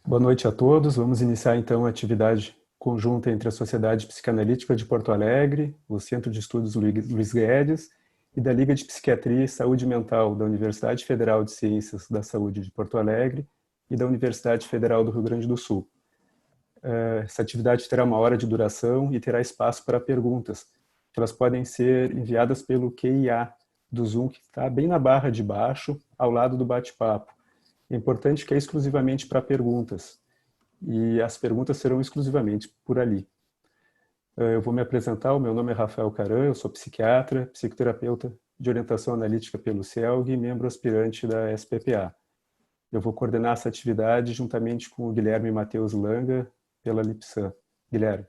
Boa noite a todos. Vamos iniciar então a atividade conjunta entre a Sociedade Psicanalítica de Porto Alegre, o Centro de Estudos Luiz Guedes e da Liga de Psiquiatria e Saúde Mental da Universidade Federal de Ciências da Saúde de Porto Alegre e da Universidade Federal do Rio Grande do Sul. Essa atividade terá 1 hora de duração e terá espaço para perguntas. Elas podem ser enviadas pelo QIA do Zoom, que está bem na barra de baixo, ao lado do bate-papo. É importante que é exclusivamente para perguntas, e as perguntas serão exclusivamente por ali. Eu vou me apresentar, o meu nome é Rafael Caran, eu sou psiquiatra, psicoterapeuta de orientação analítica pelo CELG e membro aspirante da SPPA. Eu vou coordenar essa atividade juntamente com o Guilherme Matheus Langa, pela Lipsan. Guilherme.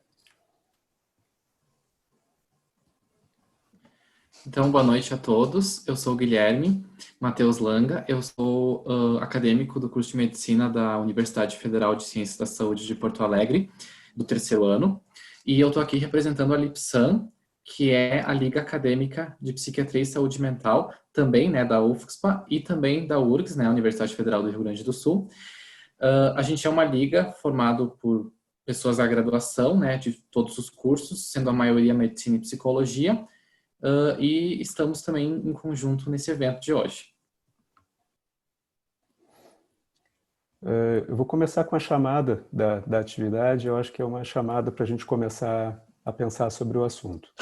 Então, boa noite a todos. Eu sou o Guilherme Matheus Langa, eu sou acadêmico do curso de Medicina da Universidade Federal de Ciências da Saúde de Porto Alegre, do 3º ano, e eu estou aqui representando a Lipsan, que é a Liga Acadêmica de Psiquiatria e Saúde Mental, também da UFSPA e também da URGS, a Universidade Federal do Rio Grande do Sul. A gente é uma liga formada por pessoas da graduação, de todos os cursos, sendo a maioria Medicina e Psicologia, e estamos também em conjunto nesse evento de hoje. Eu vou começar com a chamada da atividade. Eu acho que é uma chamada para a gente começar a pensar sobre o assunto.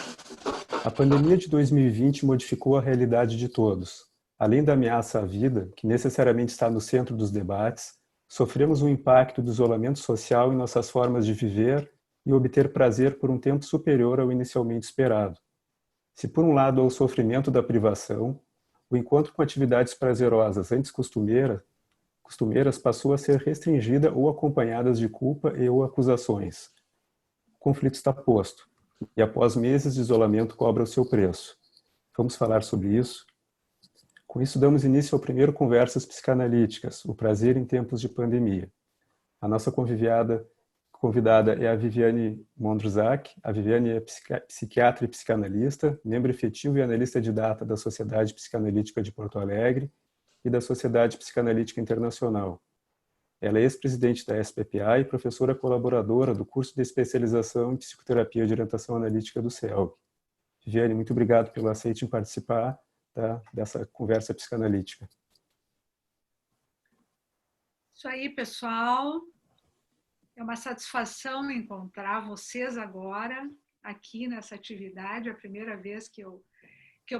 A pandemia de 2020 modificou a realidade de todos. Além da ameaça à vida, que necessariamente está no centro dos debates, sofremos um impacto do isolamento social em nossas formas de viver e obter prazer por um tempo superior ao inicialmente esperado. Se por um lado há o sofrimento da privação, o encontro com atividades prazerosas antes costumeiras passou a ser restringida ou acompanhadas de culpa e ou acusações. O conflito está posto, e após meses de isolamento cobra o seu preço. Vamos falar sobre isso? Com isso damos início ao primeiro Conversas Psicanalíticas, o prazer em tempos de pandemia. A nossa convidada é a Viviane Mondrusak. A Viviane é psiquiatra e psicanalista, membro efetivo e analista de data da Sociedade Psicanalítica de Porto Alegre e da Sociedade Psicanalítica Internacional. Ela é ex-presidente da SPPA e professora colaboradora do curso de especialização em psicoterapia de orientação analítica do CELG. Viviane, muito obrigado pelo aceite em participar dessa conversa psicanalítica. Isso aí, pessoal. É uma satisfação encontrar vocês agora aqui nessa atividade. É a primeira vez que eu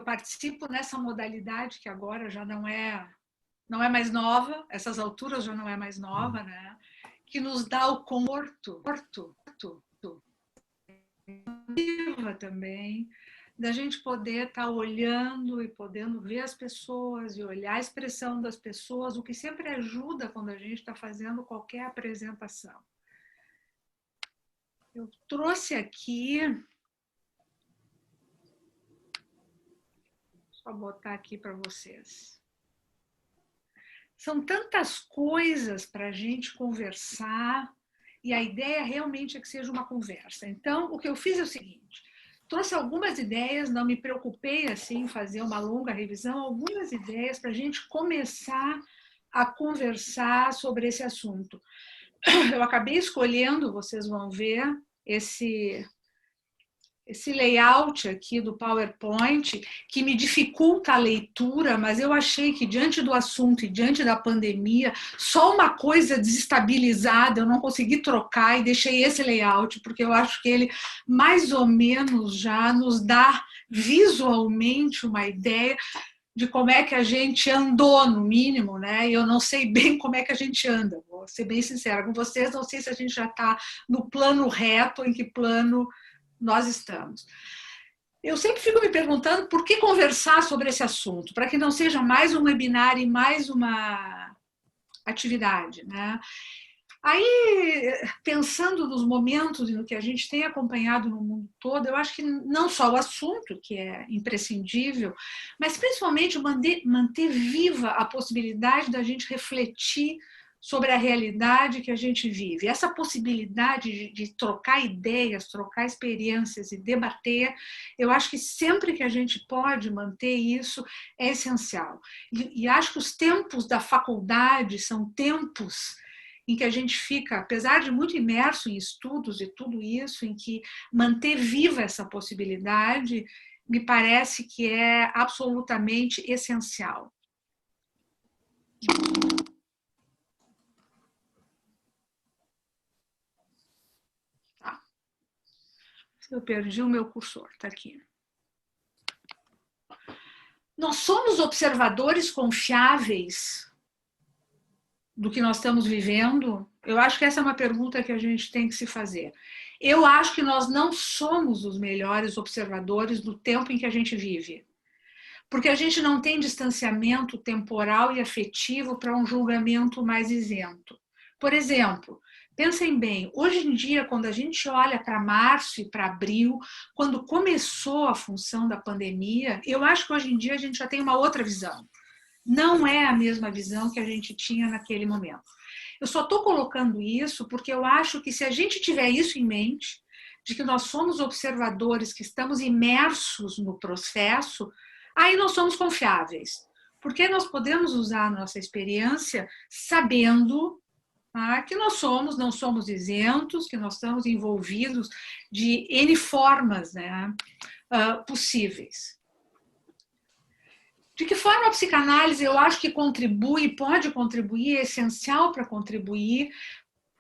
participo nessa modalidade, que agora já não é mais nova, essas alturas já não é mais nova, né? Que nos dá o conforto também, da gente poder estar olhando e podendo ver as pessoas e olhar a expressão das pessoas, o que sempre ajuda quando a gente está fazendo qualquer apresentação. Eu trouxe aqui, só botar aqui para vocês. São tantas coisas para a gente conversar e a ideia realmente é que seja uma conversa. Então, o que eu fiz é o seguinte, trouxe algumas ideias, não me preocupei assim em fazer uma longa revisão, algumas ideias para a gente começar a conversar sobre esse assunto. Eu acabei escolhendo, vocês vão ver, esse layout aqui do PowerPoint, que me dificulta a leitura, mas eu achei que diante do assunto e diante da pandemia, só uma coisa desestabilizada, eu não consegui trocar e deixei esse layout, porque eu acho que ele mais ou menos já nos dá visualmente uma ideia de como é que a gente andou, no mínimo, né? E eu não sei bem como é que a gente anda, vou ser bem sincera com vocês, não sei se a gente já está no plano reto, ou em que plano nós estamos. Eu sempre fico me perguntando por que conversar sobre esse assunto, para que não seja mais um webinar e mais uma atividade, né? Aí, pensando nos momentos e no que a gente tem acompanhado no mundo todo, eu acho que não só o assunto, que é imprescindível, mas principalmente manter viva a possibilidade da gente refletir sobre a realidade que a gente vive. Essa possibilidade de trocar ideias, trocar experiências e debater, eu acho que sempre que a gente pode manter isso, é essencial. E acho que os tempos da faculdade são tempos em que a gente fica, apesar de muito imerso em estudos e tudo isso, em que manter viva essa possibilidade me parece que é absolutamente essencial. Tá. Eu perdi o meu cursor, está aqui. Nós somos observadores confiáveis do que nós estamos vivendo? Eu acho que essa é uma pergunta que a gente tem que se fazer. Eu acho que nós não somos os melhores observadores do tempo em que a gente vive, porque a gente não tem distanciamento temporal e afetivo para um julgamento mais isento. Por exemplo, pensem bem, hoje em dia, quando a gente olha para março e para abril, quando começou a função da pandemia, eu acho que hoje em dia a gente já tem uma outra visão. Não é a mesma visão que a gente tinha naquele momento. Eu só estou colocando isso porque eu acho que se a gente tiver isso em mente, de que nós somos observadores, que estamos imersos no processo, aí nós somos confiáveis. Porque nós podemos usar a nossa experiência sabendo que nós não somos isentos, que nós estamos envolvidos de N formas, né, possíveis. De que forma a psicanálise eu acho que contribui, pode contribuir, é essencial para contribuir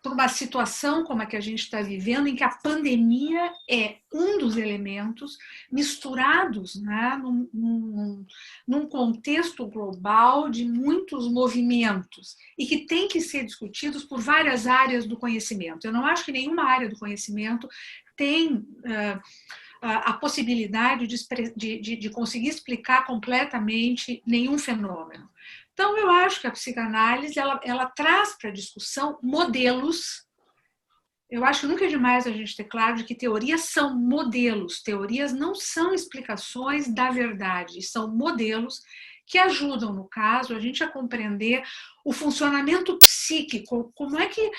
para uma situação como a que a gente está vivendo, em que a pandemia é um dos elementos misturados, né, num contexto global de muitos movimentos e que tem que ser discutidos por várias áreas do conhecimento. Eu não acho que nenhuma área do conhecimento tem a possibilidade de conseguir explicar completamente nenhum fenômeno. Então, eu acho que a psicanálise ela traz para a discussão modelos. Eu acho que nunca é demais a gente ter claro de que teorias são modelos. Teorias não são explicações da verdade, são modelos que ajudam, no caso, a gente a compreender o funcionamento psíquico, como é que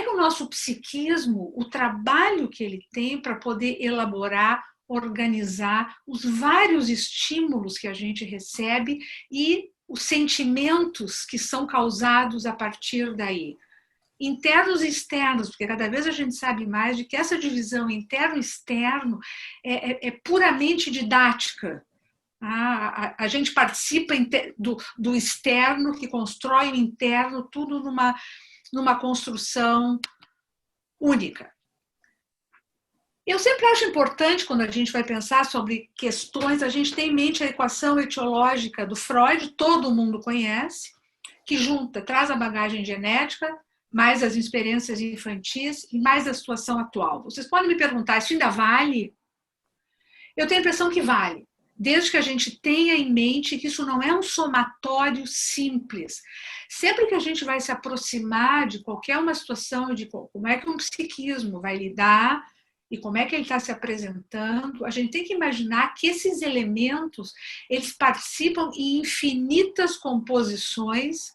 o nosso psiquismo, o trabalho que ele tem para poder elaborar, organizar os vários estímulos que a gente recebe e os sentimentos que são causados a partir daí. Internos e externos, porque cada vez a gente sabe mais de que essa divisão interno e externo é puramente didática. A gente participa do externo, que constrói o interno, tudo numa construção única. Eu sempre acho importante, quando a gente vai pensar sobre questões, a gente tem em mente a equação etiológica do Freud, todo mundo conhece, que traz a bagagem genética, mais as experiências infantis e mais a situação atual. Vocês podem me perguntar, isso ainda vale? Eu tenho a impressão que vale, desde que a gente tenha em mente que isso não é um somatório simples. Sempre que a gente vai se aproximar de qualquer uma situação, de como é que um psiquismo vai lidar e como é que ele está se apresentando, a gente tem que imaginar que esses elementos, eles participam em infinitas composições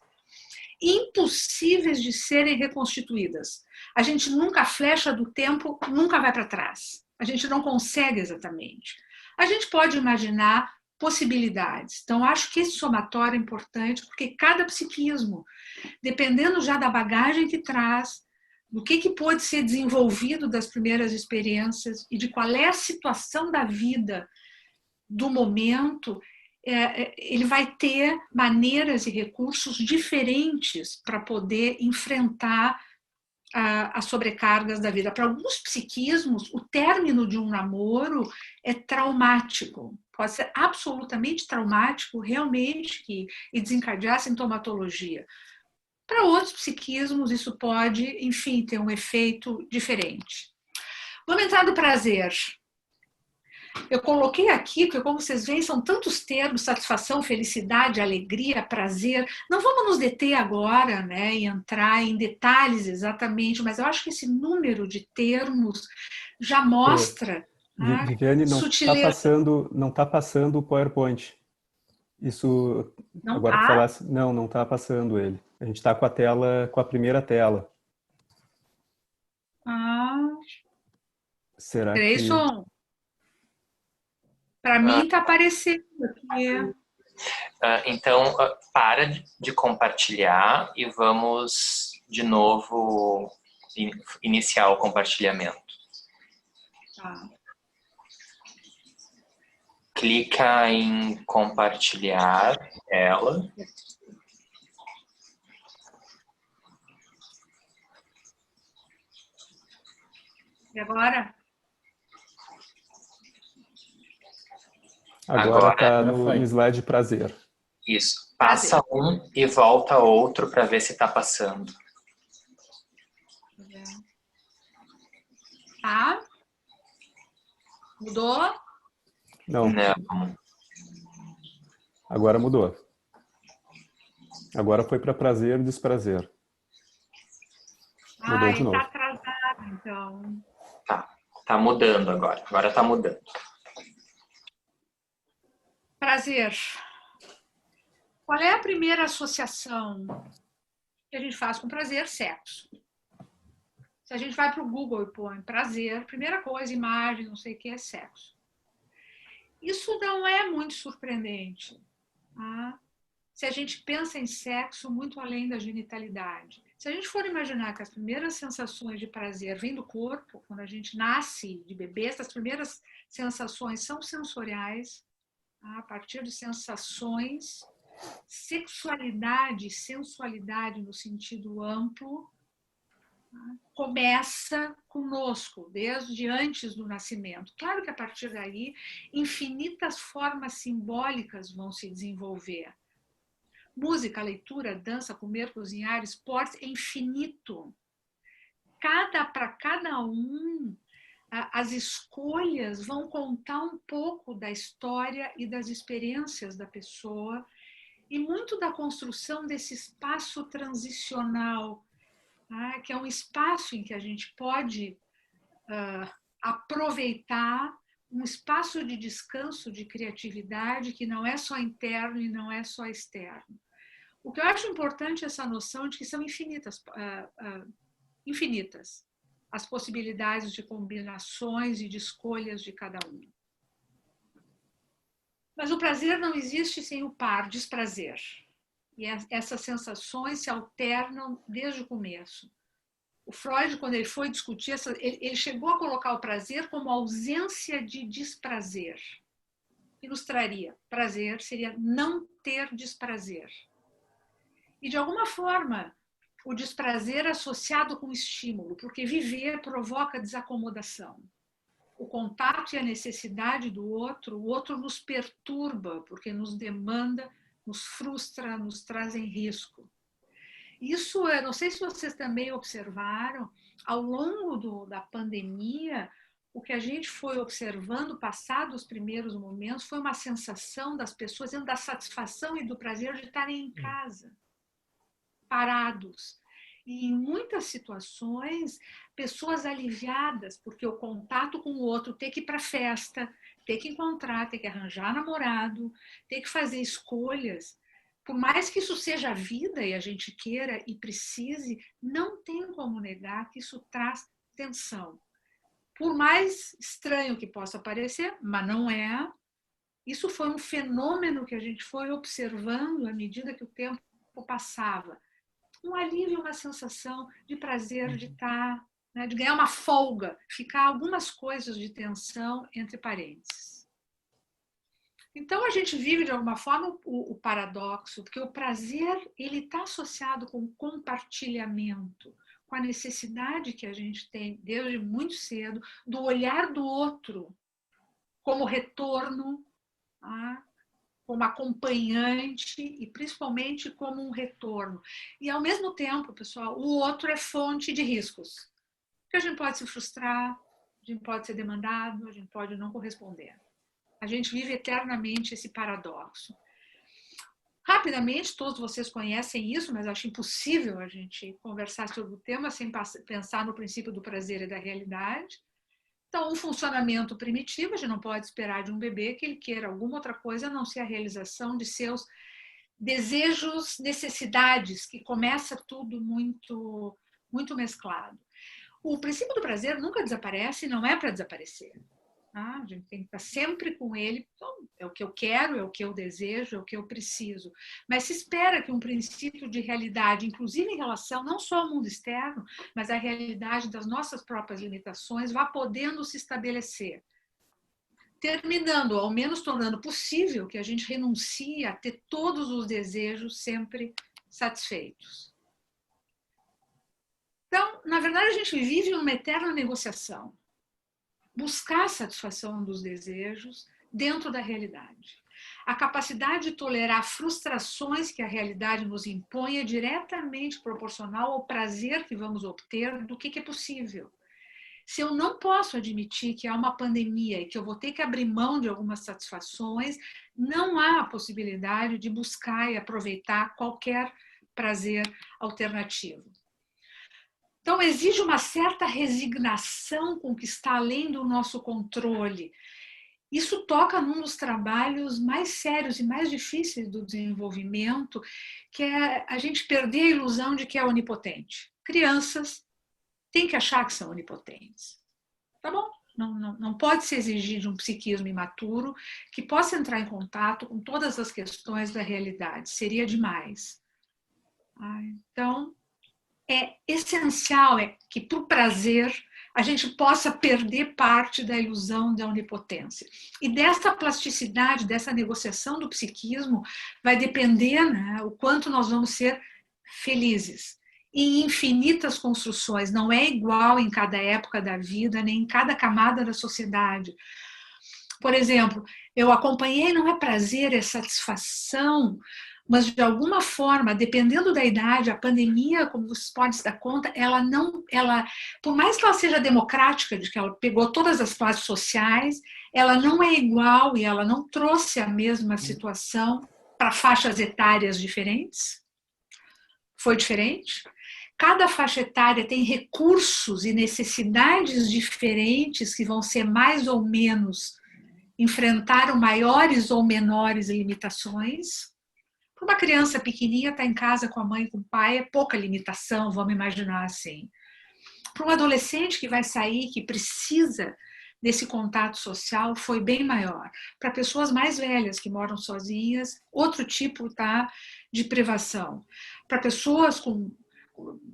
impossíveis de serem reconstituídas. A gente nunca, a flecha do tempo nunca vai para trás. A gente não consegue exatamente. A gente pode imaginar possibilidades. Então, acho que esse somatório é importante, porque cada psiquismo, dependendo já da bagagem que traz, do que pode ser desenvolvido das primeiras experiências e de qual é a situação da vida do momento, ele vai ter maneiras e recursos diferentes para poder enfrentar as sobrecargas da vida. Para alguns psiquismos, o término de um namoro é traumático, pode ser absolutamente traumático, realmente, e desencadear sintomatologia. Para outros psiquismos, isso pode, enfim, ter um efeito diferente. Vamos entrar no prazer. Eu coloquei aqui, porque como vocês veem, são tantos termos: satisfação, felicidade, alegria, prazer. Não vamos nos deter agora, né, e entrar em detalhes exatamente, mas eu acho que esse número de termos já mostra Viviane, não está passando o PowerPoint. Isso, não agora tá? que falasse, não está passando ele. A gente está com a tela, com a primeira tela. Será Grayson, para mim está aparecendo aqui. Então, para de compartilhar e vamos de novo iniciar o compartilhamento. Tá. Clica em compartilhar ela. E agora? Agora está no slide prazer. Isso. Passa um e volta outro para ver se está passando. Tá? Mudou? Não. Não. Agora mudou. Agora foi para prazer e desprazer. Mudou de novo. Tá atrasado, então. Tá mudando agora. Agora tá mudando. Prazer. Qual é a primeira associação que a gente faz com prazer? Sexo. Se a gente vai para o Google e põe prazer, primeira coisa, imagem, não sei o que, é sexo. Isso não é muito surpreendente, tá? Se a gente pensa em sexo muito além da genitalidade. Se a gente for imaginar que as primeiras sensações de prazer vêm do corpo, quando a gente nasce de bebê, essas primeiras sensações são sensoriais, tá? A partir de sensações, sexualidade, sensualidade no sentido amplo, começa conosco, desde antes do nascimento. Claro que a partir daí, infinitas formas simbólicas vão se desenvolver. Música, leitura, dança, comer, cozinhar, esportes, é infinito. Para cada um, as escolhas vão contar um pouco da história e das experiências da pessoa e muito da construção desse espaço transicional, que é um espaço em que a gente pode aproveitar um espaço de descanso, de criatividade, que não é só interno e não é só externo. O que eu acho importante é essa noção de que são infinitas as possibilidades de combinações e de escolhas de cada um. Mas o prazer não existe sem o par, desprazer. E essas sensações se alternam desde o começo. O Freud, quando ele foi discutir, ele chegou a colocar o prazer como ausência de desprazer. Ilustraria, prazer seria não ter desprazer. E, de alguma forma, o desprazer é associado com estímulo, porque viver provoca desacomodação. O contato e a necessidade do outro, o outro nos perturba, porque nos demanda, nos frustra, nos traz em risco. Isso, eu não sei se vocês também observaram, ao longo da pandemia, o que a gente foi observando, passados os primeiros momentos, foi uma sensação das pessoas, da satisfação e do prazer de estarem em casa, parados. E em muitas situações, pessoas aliviadas, porque o contato com o outro, ter que ir para a festa, ter que encontrar, ter que arranjar namorado, ter que fazer escolhas, por mais que isso seja a vida e a gente queira e precise, não tem como negar que isso traz tensão. Por mais estranho que possa parecer, mas não é. Isso foi um fenômeno que a gente foi observando à medida que o tempo passava. Um alívio, uma sensação de prazer de estar, né, de ganhar uma folga, ficar algumas coisas de tensão entre parênteses. Então, a gente vive, de alguma forma, o paradoxo, porque o prazer ele está associado com o compartilhamento, com a necessidade que a gente tem, desde muito cedo, do olhar do outro como retorno, como acompanhante e, principalmente, como um retorno. E, ao mesmo tempo, pessoal, o outro é fonte de riscos. Porque a gente pode se frustrar, a gente pode ser demandado, a gente pode não corresponder. A gente vive eternamente esse paradoxo. Rapidamente, todos vocês conhecem isso, mas acho impossível a gente conversar sobre o tema sem pensar no princípio do prazer e da realidade. Então, um funcionamento primitivo, a gente não pode esperar de um bebê que ele queira alguma outra coisa a não ser a realização de seus desejos, necessidades, que começa tudo muito, muito mesclado. O princípio do prazer nunca desaparece e não é para desaparecer. A gente tem que estar sempre com ele. Então, é o que eu quero, é o que eu desejo, é o que eu preciso. Mas se espera que um princípio de realidade, inclusive em relação não só ao mundo externo, mas à realidade das nossas próprias limitações, vá podendo se estabelecer. Terminando, ao menos tornando possível que a gente renuncie a ter todos os desejos sempre satisfeitos. Então, na verdade, a gente vive numa eterna negociação. Buscar a satisfação dos desejos dentro da realidade. A capacidade de tolerar frustrações que a realidade nos impõe é diretamente proporcional ao prazer que vamos obter do que é possível. Se eu não posso admitir que há uma pandemia e que eu vou ter que abrir mão de algumas satisfações, não há a possibilidade de buscar e aproveitar qualquer prazer alternativo. Então, exige uma certa resignação com o que está além do nosso controle. Isso toca num dos trabalhos mais sérios e mais difíceis do desenvolvimento, que é a gente perder a ilusão de que é onipotente. Crianças têm que achar que são onipotentes. Tá bom? Não pode se exigir de um psiquismo imaturo que possa entrar em contato com todas as questões da realidade. Seria demais. Então, é essencial que, para o prazer, a gente possa perder parte da ilusão da onipotência. E dessa plasticidade, dessa negociação do psiquismo, vai depender, né, o quanto nós vamos ser felizes. Em infinitas construções, não é igual em cada época da vida, nem em cada camada da sociedade. Por exemplo, eu acompanhei, não é prazer, é satisfação, mas de alguma forma, dependendo da idade, a pandemia, como vocês podem se dar conta, por mais que ela seja democrática, de que ela pegou todas as classes sociais, ela não é igual e ela não trouxe a mesma situação para faixas etárias diferentes. Foi diferente. Cada faixa etária tem recursos e necessidades diferentes que vão ser mais ou menos, enfrentaram maiores ou menores limitações. Para uma criança pequenininha, estar em casa com a mãe e com o pai é pouca limitação, vamos imaginar assim. Para um adolescente que vai sair, que precisa desse contato social, foi bem maior. Para pessoas mais velhas que moram sozinhas, outro tipo de privação. Para pessoas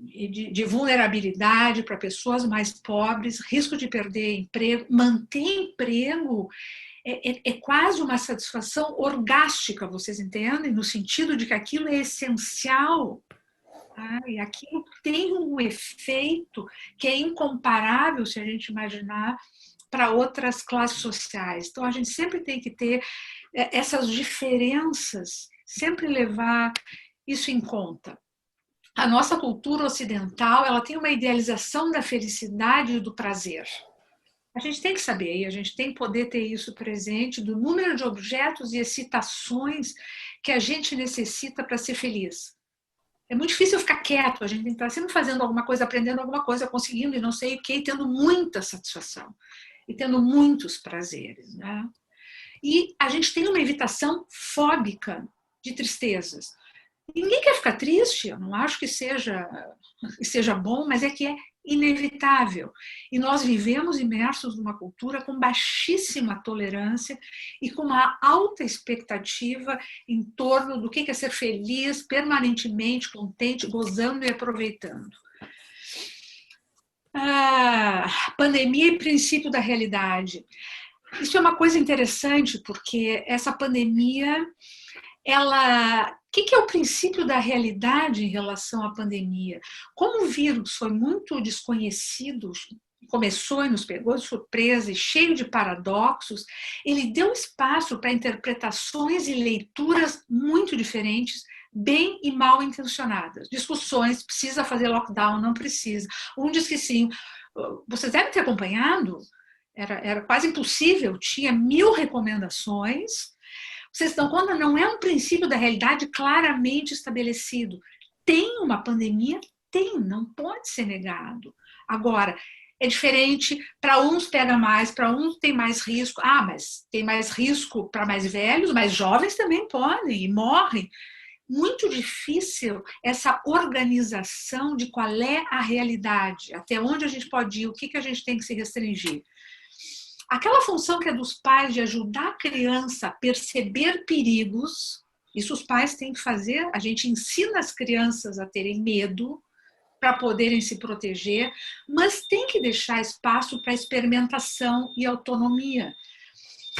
de vulnerabilidade, para pessoas mais pobres, risco de perder emprego, manter emprego é quase uma satisfação orgástica, vocês entendem? No sentido de que aquilo é essencial. E aquilo tem um efeito que é incomparável, se a gente imaginar, para outras classes sociais. Então, a gente sempre tem que ter essas diferenças, sempre levar isso em conta. A nossa cultura ocidental, ela tem uma idealização da felicidade e do prazer. A gente tem que saber, e a gente tem que poder ter isso presente, do número de objetos e excitações que a gente necessita para ser feliz. É muito difícil ficar quieto, a gente tem que estar sempre fazendo alguma coisa, aprendendo alguma coisa, conseguindo e não sei o que, e tendo muita satisfação, e tendo muitos prazeres, né? E a gente tem uma evitação fóbica de tristezas. Ninguém quer ficar triste, eu não acho que seja bom, mas é que é inevitável. E nós vivemos imersos numa cultura com baixíssima tolerância e com uma alta expectativa em torno do que é ser feliz, permanentemente contente, gozando e aproveitando. Pandemia e princípio da realidade. Isso é uma coisa interessante, porque essa pandemia, o que é o princípio da realidade em relação à pandemia? Como o vírus foi muito desconhecido, começou e nos pegou de surpresa e cheio de paradoxos, ele deu espaço para interpretações e leituras muito diferentes, bem e mal intencionadas. Discussões, precisa fazer lockdown, não precisa. Um diz que sim. Vocês devem ter acompanhado, era quase impossível, tinha 1000 recomendações. Vocês estão conta, não é um princípio da realidade claramente estabelecido. Tem uma pandemia? Tem, não pode ser negado. Agora, é diferente, para uns pega mais, para uns tem mais risco. Mas tem mais risco para mais velhos, mais jovens também podem e morrem. Muito difícil essa organização de qual é a realidade, até onde a gente pode ir, o que a gente tem que se restringir. Aquela função que é dos pais de ajudar a criança a perceber perigos, isso os pais têm que fazer, a gente ensina as crianças a terem medo para poderem se proteger, mas tem que deixar espaço para experimentação e autonomia.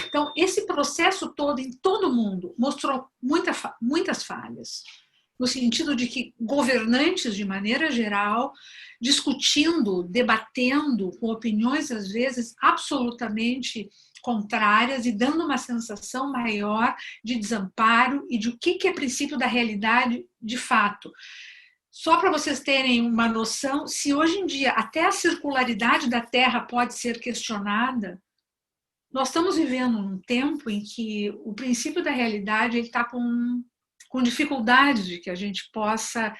Então, esse processo todo, em todo mundo, mostrou muitas falhas, no sentido de que governantes, de maneira geral, discutindo, debatendo, com opiniões, às vezes, absolutamente contrárias e dando uma sensação maior de desamparo e de o que é princípio da realidade de fato. Só para vocês terem uma noção, se hoje em dia até a circularidade da Terra pode ser questionada, nós estamos vivendo num tempo em que o princípio da realidade está com dificuldade de que a gente possa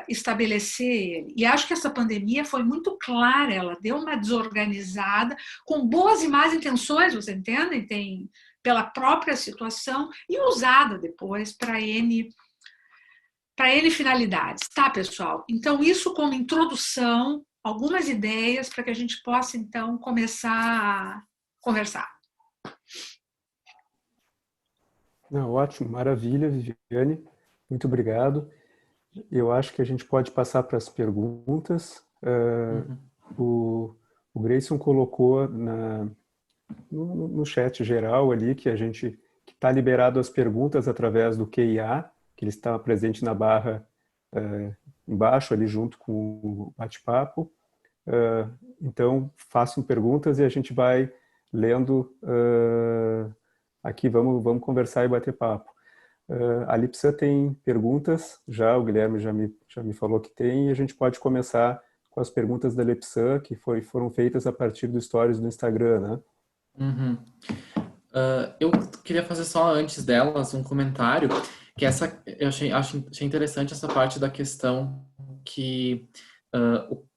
estabelecer ele. E acho que essa pandemia foi muito clara, ela deu uma desorganizada, com boas e más intenções, vocês entendem? Tem pela própria situação e usada depois para N finalidades, tá, pessoal? Então, isso como introdução, algumas ideias para que a gente possa, então, começar a conversar. Não, ótimo, maravilha, Viviane. Muito obrigado. Eu acho que a gente pode passar para as perguntas. O Grayson colocou no chat geral ali que está liberado as perguntas através do QIA, que ele está presente na barra embaixo ali junto com o bate-papo. Então, façam perguntas e a gente vai lendo aqui, vamos conversar e bater papo. A Lipsa tem perguntas, o Guilherme já me falou que tem, e a gente pode começar com as perguntas da Lipsa, que foram feitas a partir do stories do Instagram, né? Uhum. Eu queria fazer só antes delas um comentário, que eu achei interessante essa parte da questão que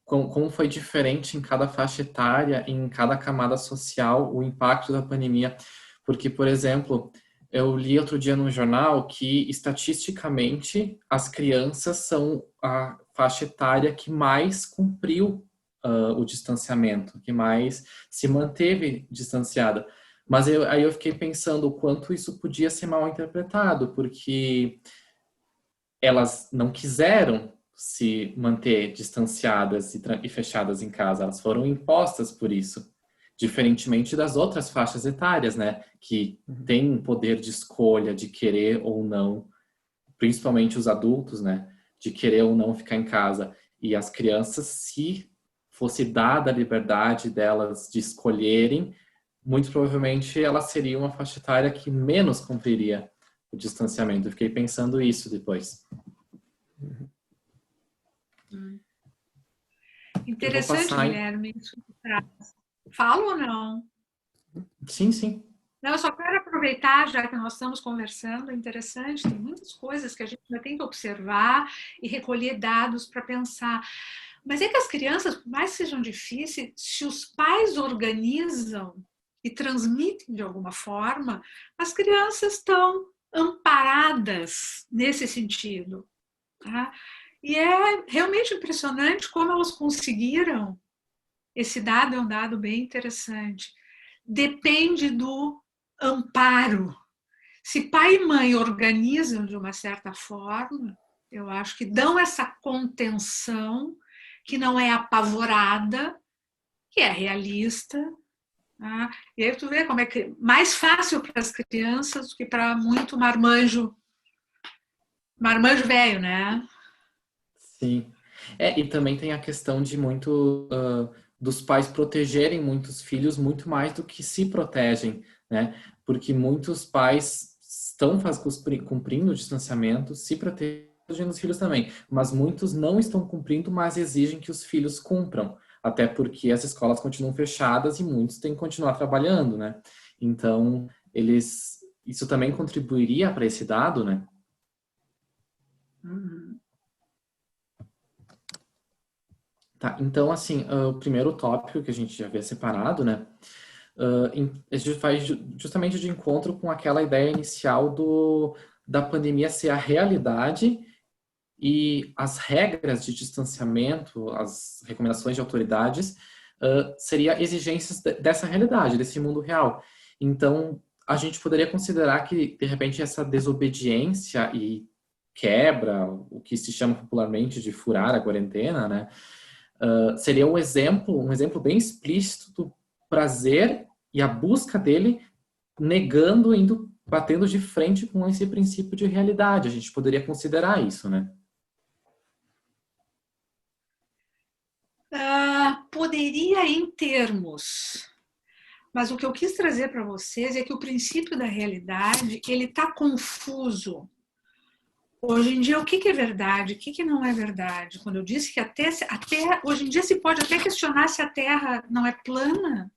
como foi diferente em cada faixa etária, em cada camada social, o impacto da pandemia. Porque, por exemplo, eu li outro dia no jornal que, estatisticamente, as crianças são a faixa etária que mais cumpriu o distanciamento, que mais se manteve distanciada. Mas aí eu fiquei pensando o quanto isso podia ser mal interpretado, porque elas não quiseram se manter distanciadas e fechadas em casa, elas foram impostas por isso. Diferentemente das outras faixas etárias, né, que têm um poder de escolha, de querer ou não, principalmente os adultos, né, de querer ou não ficar em casa. E as crianças, se fosse dada a liberdade delas de escolherem, muito provavelmente elas seriam uma faixa etária que menos cumpriria o distanciamento. Eu fiquei pensando isso depois. Interessante, Guilherme. Falo ou não? Sim, sim. Não, eu só quero aproveitar, já que nós estamos conversando, é interessante, tem muitas coisas que a gente ainda tem que observar e recolher dados para pensar. Mas é que as crianças, por mais que sejam difíceis, se os pais organizam e transmitem de alguma forma, as crianças estão amparadas nesse sentido. Tá? E é realmente impressionante como elas conseguiram. Esse dado é um dado bem interessante. Depende do amparo. Se pai e mãe organizam de uma certa forma, eu acho que dão essa contenção, que não é apavorada, que é realista. Tá? E aí tu vê como é que mais fácil para as crianças do que para muito marmanjo velho, né? Sim. E também tem a questão de dos pais protegerem muitos filhos muito mais do que se protegem, né? Porque muitos pais estão cumprindo o distanciamento, se protegendo os filhos também, mas muitos não estão cumprindo, mas exigem que os filhos cumpram, até porque as escolas continuam fechadas e muitos têm que continuar trabalhando, né? Então, isso também contribuiria para esse dado, né? Tá, então, assim, o primeiro tópico que a gente já havia separado, né, a gente faz justamente de encontro com aquela ideia inicial da pandemia ser a realidade e as regras de distanciamento, as recomendações de autoridades seria exigências dessa realidade, desse mundo real. Então, a gente poderia considerar que, de repente, essa desobediência e quebra, o que se chama popularmente de furar a quarentena, né, seria um exemplo bem explícito do prazer e a busca dele, negando, batendo de frente com esse princípio de realidade. A gente poderia considerar isso, né? Poderia em termos, mas o que eu quis trazer para vocês é que o princípio da realidade, ele está confuso. Hoje em dia, o que é verdade, o que não é verdade? Quando eu disse que até hoje em dia se pode até questionar se a Terra não é plana.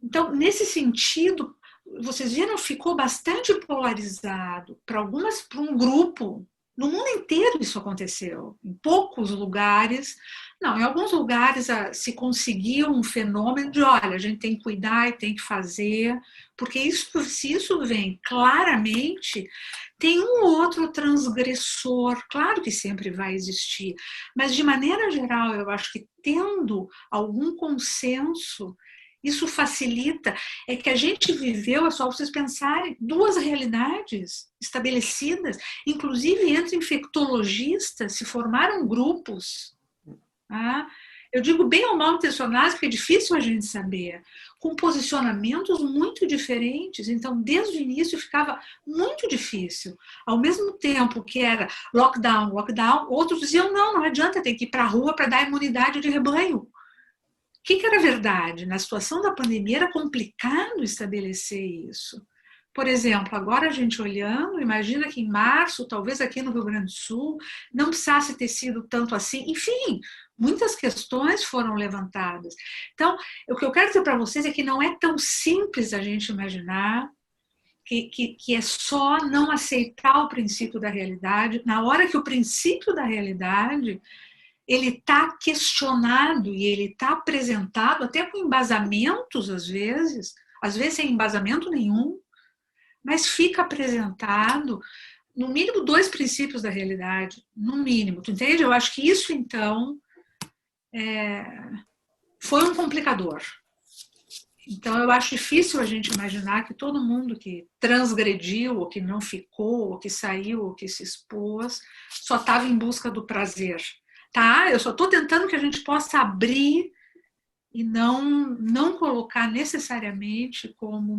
Então, nesse sentido, vocês viram, ficou bastante polarizado para um grupo. No mundo inteiro isso aconteceu. Em poucos lugares, não, em alguns lugares se conseguiu um fenômeno de, olha, a gente tem que cuidar e tem que fazer, porque se isso vem claramente, tem um ou outro transgressor, claro que sempre vai existir, mas de maneira geral, eu acho que tendo algum consenso, isso facilita. É que a gente viveu, é só vocês pensarem, duas realidades estabelecidas, inclusive entre infectologistas se formaram grupos. Tá? Eu digo bem ou mal intencionados, porque é difícil a gente saber, com posicionamentos muito diferentes. Então, desde o início ficava muito difícil. Ao mesmo tempo que era lockdown, outros diziam, não adianta, tem que ir para a rua para dar imunidade de rebanho. O que era verdade? Na situação da pandemia era complicado estabelecer isso. Por exemplo, agora a gente olhando, imagina que em março, talvez aqui no Rio Grande do Sul, não precisasse ter sido tanto assim. Enfim, muitas questões foram levantadas. Então, o que eu quero dizer para vocês é que não é tão simples a gente imaginar que é só não aceitar o princípio da realidade, na hora que o princípio da realidade ele está questionado e ele está apresentado até com embasamentos, às vezes sem embasamento nenhum, mas fica apresentado, no mínimo, 2 princípios da realidade, no mínimo, tu entende? Eu acho que isso, então, foi um complicador. Então, eu acho difícil a gente imaginar que todo mundo que transgrediu, ou que não ficou, ou que saiu, ou que se expôs, só estava em busca do prazer. Tá? Eu só estou tentando que a gente possa abrir e não colocar necessariamente como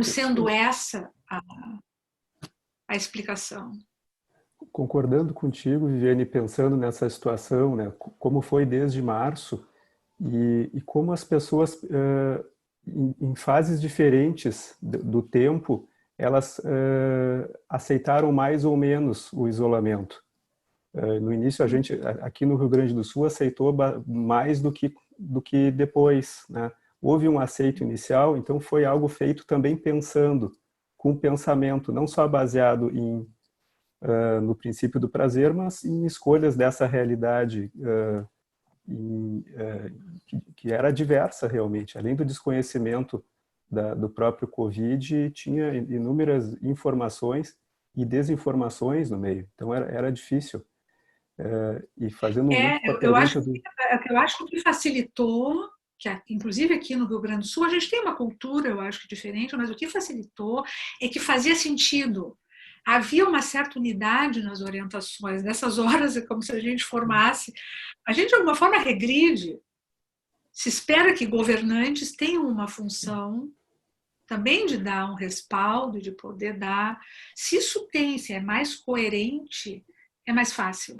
sendo essa a explicação. Concordando contigo, Viviane, pensando nessa situação, né, como foi desde março e como as pessoas, em fases diferentes do tempo, elas aceitaram mais ou menos o isolamento. No início, a gente, aqui no Rio Grande do Sul, aceitou mais do que depois, né? Houve um aceito inicial, então foi algo feito também pensando, com pensamento, não só baseado no princípio do prazer, mas em escolhas dessa realidade que era diversa realmente. Além do desconhecimento do próprio Covid, tinha inúmeras informações e desinformações no meio, então era difícil. E fazendo eu acho que o que facilitou, inclusive aqui no Rio Grande do Sul, a gente tem uma cultura, eu acho que diferente, mas o que facilitou é que fazia sentido. Havia uma certa unidade nas orientações. Nessas horas é como se a gente formasse. A gente, de alguma forma, regride. Se espera que governantes tenham uma função também de dar um respaldo, de poder dar. Se é mais coerente, é mais fácil.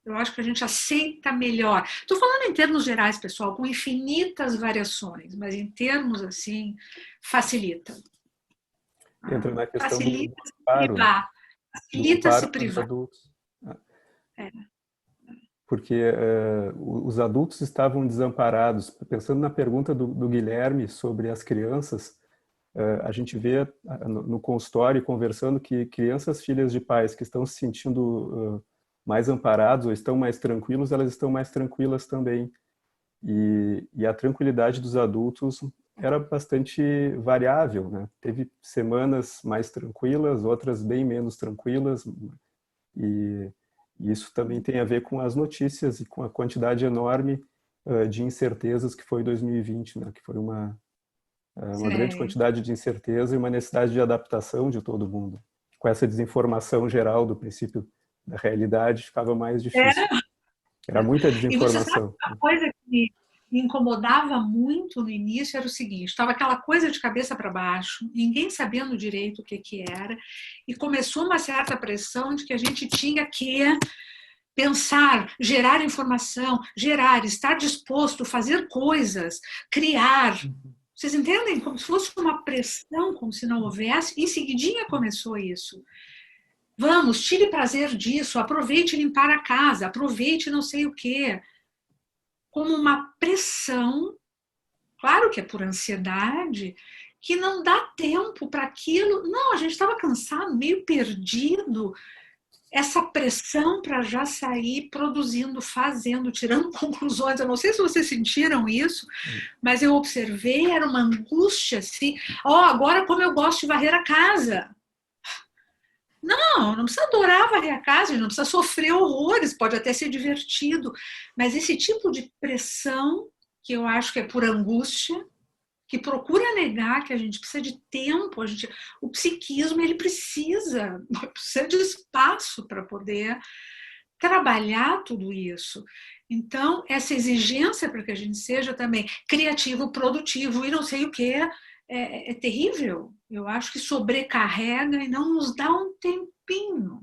Eu acho que a gente aceita melhor. Estou falando em termos gerais, pessoal, com infinitas variações, mas em termos assim, facilita. Entra na questão Facilita do se amparo, privar. Facilita se para os privar. adultos. Porque os adultos estavam desamparados. Pensando na pergunta do Guilherme sobre as crianças, a gente vê no consultório, conversando, que crianças filhas de pais que estão se sentindo mais amparados ou estão mais tranquilos, elas estão mais tranquilas também. E a tranquilidade dos adultos era bastante variável, né? Teve semanas mais tranquilas, outras bem menos tranquilas, e E isso também tem a ver com as notícias e com a quantidade enorme de incertezas que foi 2020, né? Que foi uma grande quantidade de incerteza e uma necessidade de adaptação de todo mundo. Com essa desinformação geral do princípio da realidade, ficava mais difícil. Era muita E você sabe desinformação. uma coisa que me incomodava muito no início era o seguinte, estava aquela coisa de cabeça para baixo, ninguém sabendo direito o que era, e começou uma certa pressão de que a gente tinha que pensar, gerar informação, estar disposto a fazer coisas, criar. Vocês entendem? Como se fosse uma pressão, como se não houvesse. Em seguidinha começou isso. Vamos, tire prazer disso, aproveite limpar a casa, aproveite não sei o quê. Como uma pressão, claro que é por ansiedade, que não dá tempo para aquilo. Não, a gente estava cansado, meio perdido. Essa pressão para já sair produzindo, fazendo, tirando conclusões. Eu não sei se vocês sentiram isso, mas eu observei, era uma angústia assim. Agora como eu gosto de varrer a casa. Não precisa adorar varrer a casa, não precisa sofrer horrores, pode até ser divertido. Mas esse tipo de pressão, que eu acho que é por angústia, que procura negar que a gente precisa de tempo, o psiquismo ele precisa de espaço para poder trabalhar tudo isso. Então, essa exigência para que a gente seja também criativo, produtivo e não sei o que, é terrível. Eu acho que sobrecarrega e não nos dá um tempinho.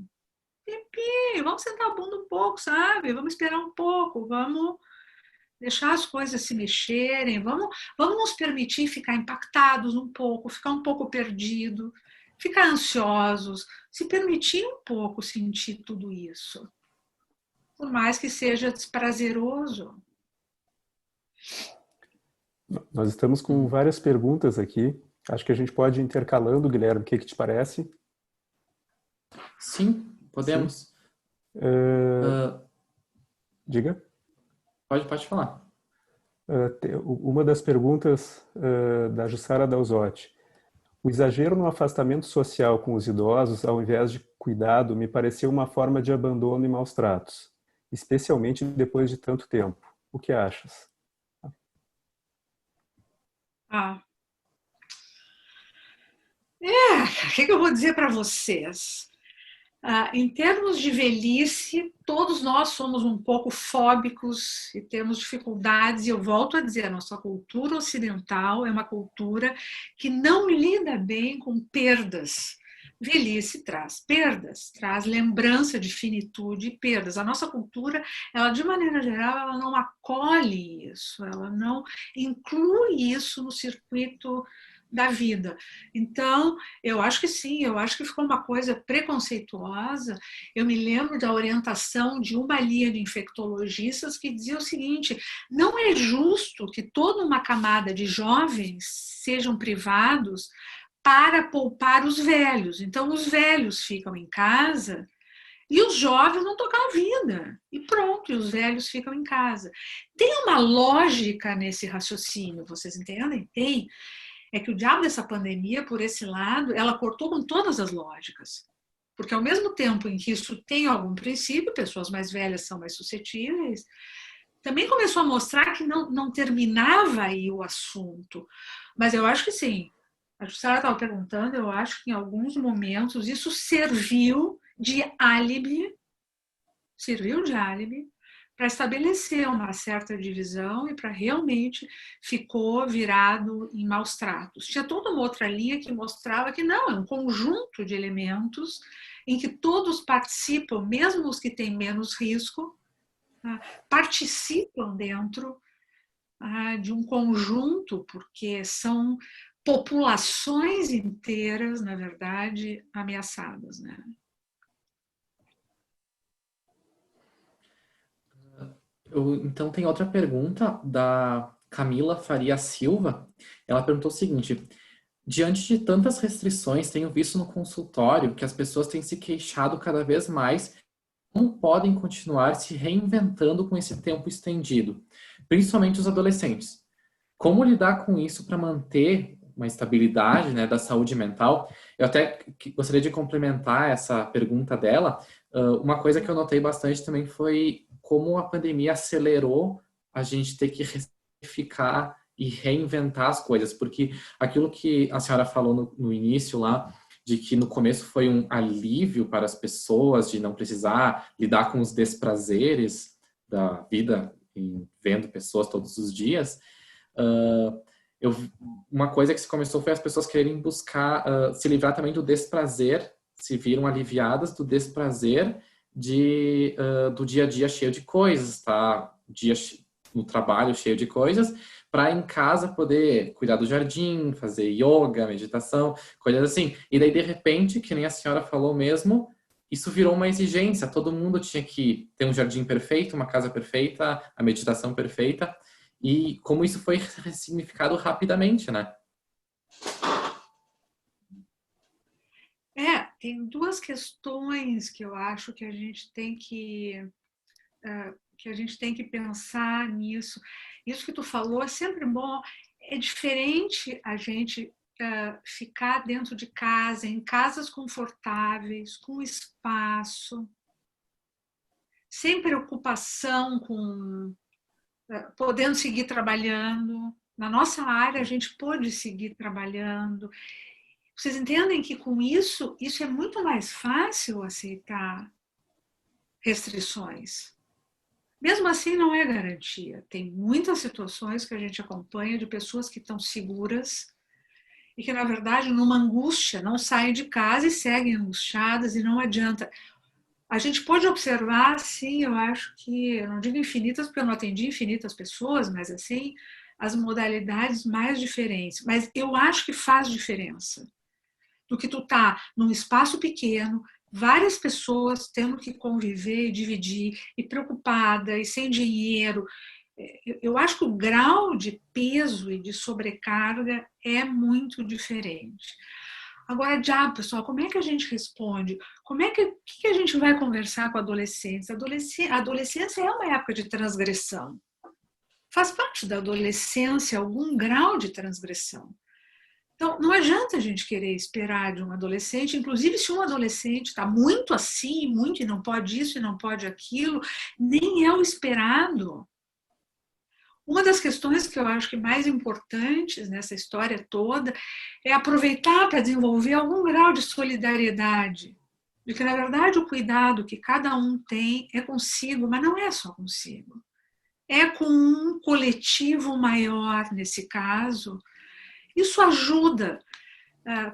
Vamos sentar a bunda um pouco, sabe? Vamos esperar um pouco, vamos deixar as coisas se mexerem, vamos nos permitir ficar impactados um pouco, ficar um pouco perdido, ficar ansiosos, se permitir um pouco sentir tudo isso. Por mais que seja desprazeroso. Nós estamos com várias perguntas aqui. Acho que a gente pode ir intercalando, Guilherme. O que te parece? Sim, podemos. Sim. Diga. Pode falar. Uma das perguntas da Jussara Dalzotti. O exagero no afastamento social com os idosos, ao invés de cuidado, me pareceu uma forma de abandono e maus tratos, especialmente depois de tanto tempo. O que achas? O que eu vou dizer para vocês? Em termos de velhice, todos nós somos um pouco fóbicos e temos dificuldades, e eu volto a dizer, a nossa cultura ocidental é uma cultura que não lida bem com perdas. Velhice traz perdas, traz lembrança de finitude e perdas. A nossa cultura, ela de maneira geral, ela não acolhe isso, ela não inclui isso no circuito da vida. Então, eu acho que sim, eu acho que ficou uma coisa preconceituosa. Eu me lembro da orientação de uma linha de infectologistas que dizia o seguinte: não é justo que toda uma camada de jovens sejam privados para poupar os velhos. Então, os velhos ficam em casa e os jovens não tocam a vida. E pronto, e os velhos ficam em casa. Tem uma lógica nesse raciocínio, vocês entendem? Tem. É que o diabo dessa pandemia, por esse lado, ela cortou com todas as lógicas. Porque ao mesmo tempo em que isso tem algum princípio, pessoas mais velhas são mais suscetíveis, também começou a mostrar que não terminava aí o assunto. Mas eu acho que sim. A Jussara estava perguntando, eu acho que em alguns momentos isso serviu de álibi para estabelecer uma certa divisão e para realmente ficou virado em maus tratos. Tinha toda uma outra linha que mostrava que não, é um conjunto de elementos em que todos participam, mesmo os que têm menos risco, participam dentro de um conjunto, porque são populações inteiras, na verdade, ameaçadas, né? Então, tem outra pergunta da Camila Faria Silva. Ela perguntou o seguinte: diante de tantas restrições, tenho visto no consultório que as pessoas têm se queixado cada vez mais como podem continuar se reinventando com esse tempo estendido, principalmente os adolescentes. Como lidar com isso para manter uma estabilidade, né, da saúde mental. Eu até gostaria de complementar essa pergunta dela. Uma coisa que eu notei bastante também foi como a pandemia acelerou a gente ter que ressignificar e reinventar as coisas, porque aquilo que a senhora falou no início lá, de que no começo foi um alívio para as pessoas de não precisar lidar com os desprazeres da vida, vendo pessoas todos os dias, uma coisa que se começou foi as pessoas quererem buscar se livrar também do desprazer, se viram aliviadas do desprazer do dia a dia cheio de coisas, tá? Dia no trabalho cheio de coisas, para em casa poder cuidar do jardim, fazer yoga, meditação, coisas assim. E daí, de repente, que nem a senhora falou mesmo, isso virou uma exigência. Todo mundo tinha que ter um jardim perfeito, uma casa perfeita, a meditação perfeita. E como isso foi ressignificado rapidamente, né? Tem duas questões que eu acho que a gente tem que pensar nisso. Isso que tu falou é sempre bom. É diferente a gente ficar dentro de casa, em casas confortáveis, com espaço, sem preocupação com podendo seguir trabalhando. Na nossa área, a gente pode seguir trabalhando. Vocês entendem que com isso é muito mais fácil aceitar restrições. Mesmo assim, não é garantia. Tem muitas situações que a gente acompanha de pessoas que estão seguras e que, na verdade, numa angústia, não saem de casa e seguem angustiadas e não adianta. A gente pode observar, sim, eu acho que, eu não digo infinitas, porque eu não atendi infinitas pessoas, mas assim, as modalidades mais diferentes. Mas eu acho que faz diferença. Do que tu tá num espaço pequeno, várias pessoas tendo que conviver e dividir, e preocupada, e sem dinheiro. Eu acho que o grau de peso e de sobrecarga é muito diferente. Agora, pessoal, como é que a gente responde? Que a gente vai conversar com adolescentes? A adolescência é uma época de transgressão. Faz parte da adolescência algum grau de transgressão. Então, não adianta a gente querer esperar de um adolescente, inclusive se um adolescente está muito assim, muito e não pode isso e não pode aquilo, nem é o esperado. Uma das questões que eu acho que mais importantes nessa história toda é aproveitar para desenvolver algum grau de solidariedade. De que, na verdade, o cuidado que cada um tem é consigo, mas não é só consigo. É com um coletivo maior, nesse caso. Isso ajuda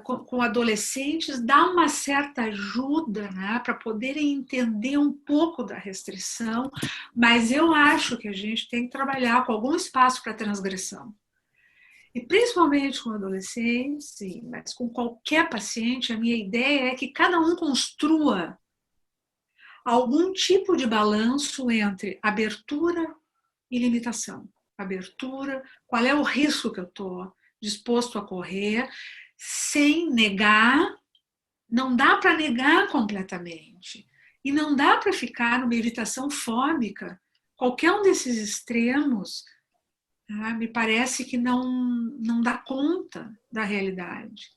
com adolescentes, dá uma certa ajuda, né, para poderem entender um pouco da restrição, mas eu acho que a gente tem que trabalhar com algum espaço para transgressão. E principalmente com adolescentes, sim, mas com qualquer paciente, a minha ideia é que cada um construa algum tipo de balanço entre abertura e limitação. Abertura, qual é o risco que eu estou disposto a correr, sem negar. Não dá para negar completamente. E não dá para ficar numa evitação fóbica. Qualquer um desses extremos, me parece que não dá conta da realidade.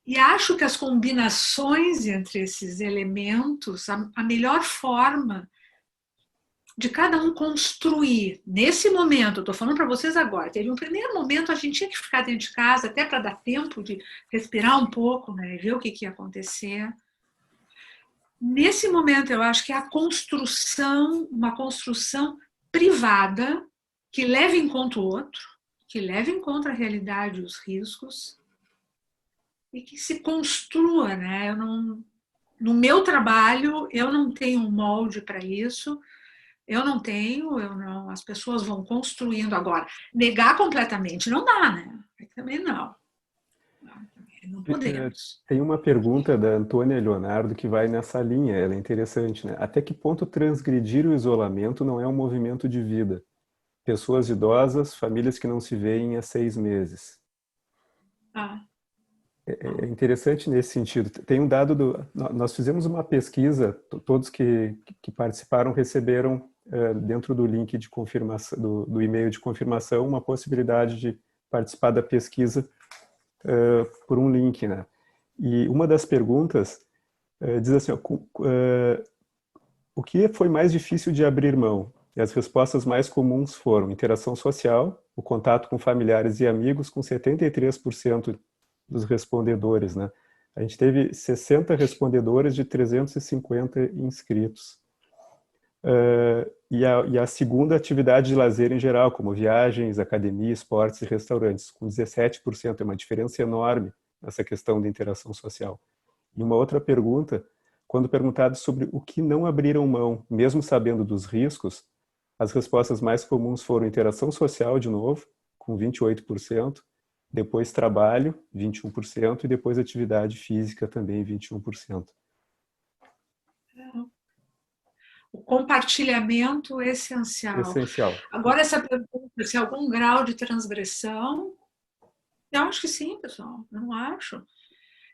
E acho que as combinações entre esses elementos, a melhor forma de cada um construir, nesse momento, estou falando para vocês agora, teve um primeiro momento, a gente tinha que ficar dentro de casa, até para dar tempo de respirar um pouco, né, e ver o que ia acontecer. Nesse momento, eu acho que a construção, uma construção privada, que leve em conta o outro, que leve em conta a realidade e os riscos, e que se construa, né? No meu trabalho, eu não tenho um molde para isso. Eu não, as pessoas vão construindo agora. Negar completamente não dá, né? Também não. Não podemos. Tem uma pergunta da Antônia Leonardo que vai nessa linha, ela é interessante, né? Até que ponto transgredir o isolamento não é um movimento de vida? Pessoas idosas, famílias que não se veem há 6 meses. É interessante nesse sentido. Tem um dado nós fizemos uma pesquisa, todos que participaram receberam dentro do link de confirmação, do e-mail de confirmação, uma possibilidade de participar da pesquisa por um link, né? E uma das perguntas diz assim, ó, o que foi mais difícil de abrir mão? E as respostas mais comuns foram interação social, o contato com familiares e amigos, com 73% dos respondedores, né? A gente teve 60 respondedores de 350 inscritos. E a segunda, atividade de lazer em geral, como viagens, academia, esportes e restaurantes, com 17%, é uma diferença enorme nessa questão da interação social. E uma outra pergunta, quando perguntado sobre o que não abriram mão, mesmo sabendo dos riscos, as respostas mais comuns foram interação social, de novo, com 28%, depois trabalho, 21%, e depois atividade física também, 21%. O compartilhamento é essencial. Essencial. Agora, essa pergunta, se há algum grau de transgressão, eu acho que sim, pessoal, eu não acho.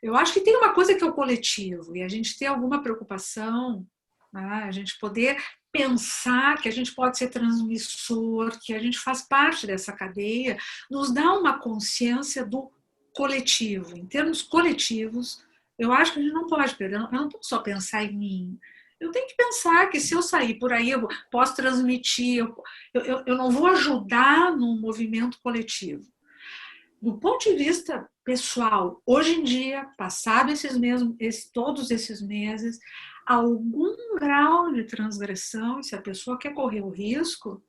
Eu acho que tem uma coisa que é o coletivo, e a gente ter alguma preocupação, né? A gente poder pensar que a gente pode ser transmissor, que a gente faz parte dessa cadeia, nos dá uma consciência do coletivo. Em termos coletivos, eu acho que a gente não pode perder, eu não posso só pensar em mim. Eu tenho que pensar que se eu sair por aí, eu posso transmitir, eu não vou ajudar num movimento coletivo. Do ponto de vista pessoal, hoje em dia, passado todos esses meses, algum grau de transgressão, se a pessoa quer correr o risco,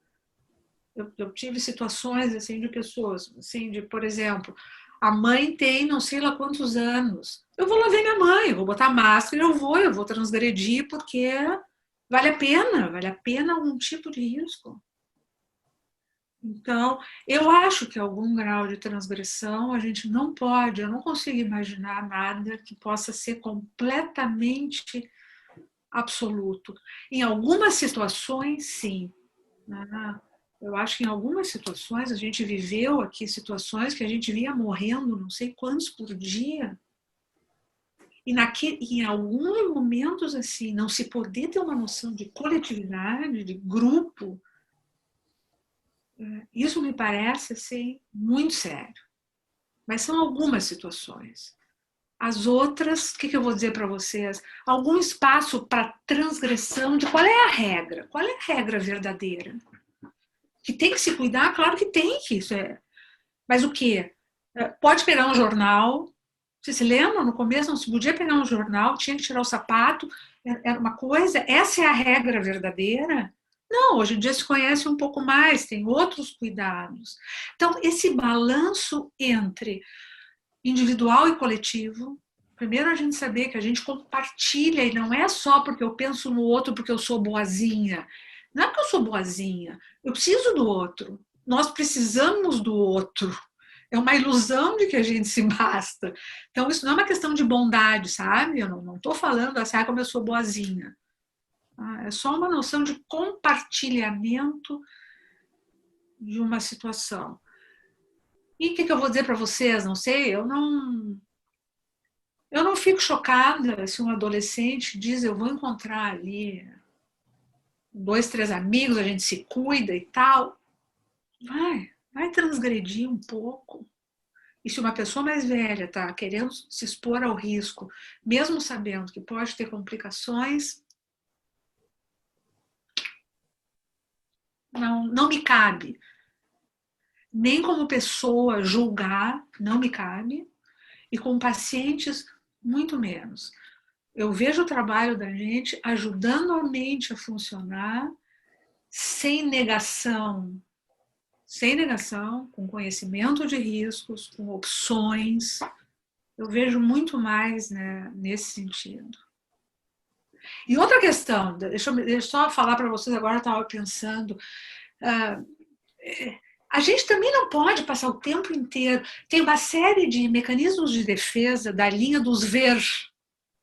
eu tive situações assim de pessoas, assim, de, por exemplo, a mãe tem não sei lá quantos anos, eu vou lá ver minha mãe, eu vou botar máscara, eu vou transgredir porque vale a pena algum tipo de risco. Então, eu acho que algum grau de transgressão a gente não pode, eu não consigo imaginar nada que possa ser completamente absoluto. Em algumas situações, sim. Eu acho que em algumas situações, a gente viveu aqui situações que a gente via morrendo não sei quantos por dia. E em alguns momentos, assim, não se poder ter uma noção de coletividade, de grupo, isso me parece assim, muito sério. Mas são algumas situações. As outras, o que eu vou dizer para vocês? Algum espaço para transgressão de qual é a regra? Qual é a regra verdadeira? Que tem que se cuidar? Claro que tem que isso é. Mas o quê? Pode pegar um jornal. Você se lembra? No começo não se podia pegar um jornal, tinha que tirar o sapato. Era uma coisa. Essa é a regra verdadeira? Não, hoje em dia se conhece um pouco mais, tem outros cuidados. Então, esse balanço entre individual e coletivo, primeiro a gente saber que a gente compartilha, e não é só porque eu penso no outro porque eu sou boazinha. Não é porque eu sou boazinha, eu preciso do outro. Nós precisamos do outro. É uma ilusão de que a gente se basta. Então, isso não é uma questão de bondade, sabe? Eu não estou falando assim, como eu sou boazinha. É só uma noção de compartilhamento de uma situação. E o que eu vou dizer para vocês? Não sei, eu não fico chocada se um adolescente diz eu vou encontrar ali 2, 3 amigos, a gente se cuida e tal. Vai transgredir um pouco. E se uma pessoa mais velha está querendo se expor ao risco, mesmo sabendo que pode ter complicações, não me cabe. Nem como pessoa julgar, não me cabe. E com pacientes, muito menos. Eu vejo o trabalho da gente ajudando a mente a funcionar sem negação, com conhecimento de riscos, com opções. Eu vejo muito mais, né, nesse sentido. E outra questão, deixa eu só falar para vocês agora, eu estava pensando, a gente também não pode passar o tempo inteiro, tem uma série de mecanismos de defesa da linha dos Wehr,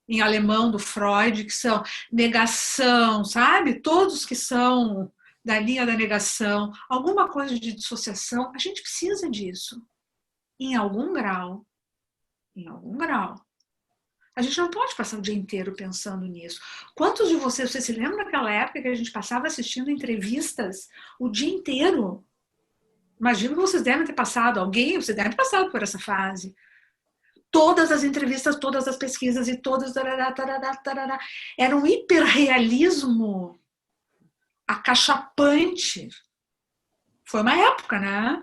em alemão, do Freud, que são negação, sabe? Todos que são da linha da negação, alguma coisa de dissociação, a gente precisa disso, em algum grau. Em algum grau. A gente não pode passar o dia inteiro pensando nisso. Quantos de vocês se lembram daquela época que a gente passava assistindo entrevistas o dia inteiro? Imagino que vocês devem ter passado, você deve ter passado por essa fase. todas as entrevistas, todas as pesquisas e todas... Tarará, tarará, tarará. Era um hiperrealismo acachapante. Foi uma época, né?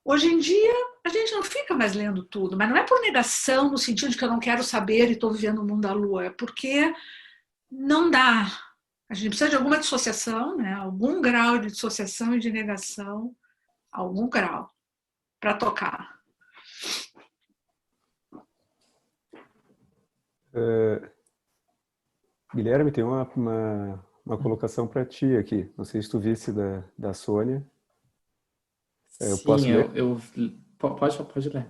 Hoje em dia, a gente não fica mais lendo tudo, mas não é por negação, no sentido de que eu não quero saber e estou vivendo o mundo da lua, é porque não dá. A gente precisa de alguma dissociação, né? Algum grau de dissociação e de negação, algum grau, para tocar. Guilherme, tem uma colocação para ti aqui. Não sei se tu visse da Sônia. Eu posso Sim, ler? pode ler.